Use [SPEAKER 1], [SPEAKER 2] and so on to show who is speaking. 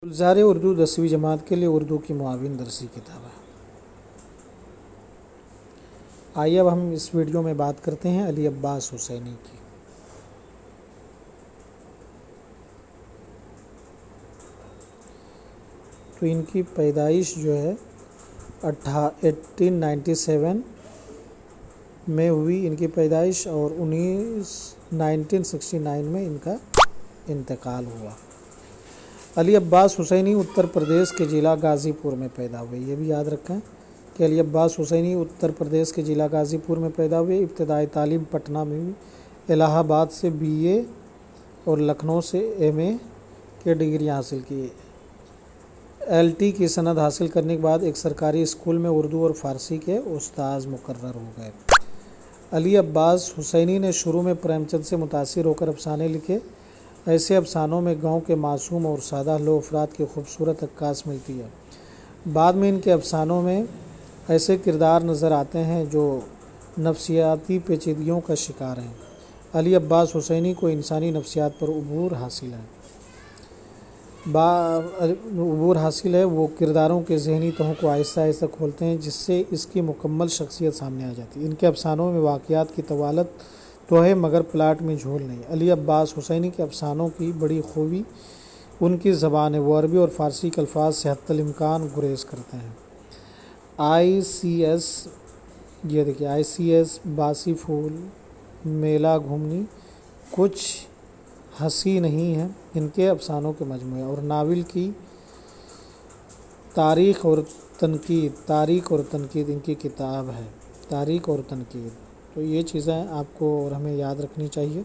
[SPEAKER 1] گلزار اردو 10ویں جماعت کے لیے اردو کی معاون درسی کتاب ہے۔ آئیے اب ہم اس ویڈیو میں بات کرتے ہیں علی عباس حسینی کی۔ تو ان کی پیدائش جو ہے 1897 میں ہوئی ان کی پیدائش، اور 1969 میں ان کا انتقال ہوا۔ علی عباس حسینی اتر پردیش کے ضلع غازی پور میں پیدا ہوئے۔ یہ بھی یاد رکھیں کہ علی عباس حسینی اتر پردیش کے ضلع غازی پور میں پیدا ہوئے۔ ابتدائی تعلیم پٹنہ میں ہوئی۔ الہ آباد سے BA اور لکھنؤ سے MA کے ڈگریاں حاصل کی۔ LT کی سند حاصل کرنے کے بعد ایک سرکاری اسکول میں اردو اور فارسی کے استاذ مقرر ہو گئے۔ علی عباس حسینی نے شروع میں پریم چند سے متاثر ہو کر افسانے لکھے۔ ایسے افسانوں میں گاؤں کے معصوم اور سادہ لوح افراد کی خوبصورت عکاس ملتی ہے۔ بعد میں ان کے افسانوں میں ایسے کردار نظر آتے ہیں جو نفسیاتی پیچیدگیوں کا شکار ہیں۔ علی عباس حسینی کو انسانی نفسیات پر عبور حاصل ہے۔ وہ کرداروں کے ذہنی تہوں کو آہستہ آہستہ کھولتے ہیں، جس سے اس کی مکمل شخصیت سامنے آ جاتی ہے۔ ان کے افسانوں میں واقعات کی طوالت تو ہے، مگر پلاٹ میں جھول نہیں۔ علی عباس حسینی کے افسانوں کی بڑی خوبی ان کی زبان ہے۔ وہ عربی اور فارسی کے الفاظ سے حتی الامکان گریز کرتے ہیں۔ یہ دیکھیے ICS، باسی پھول، میلہ گھومنی کچھ ہنسی نہیں ہے ان کے افسانوں کے مجموعے، اور ناول کی تاریخ اور تنقید ان کی کتاب ہے۔ تاریخ اور تنقید، تو یہ چیزیں آپ کو اور ہمیں یاد رکھنی چاہیے۔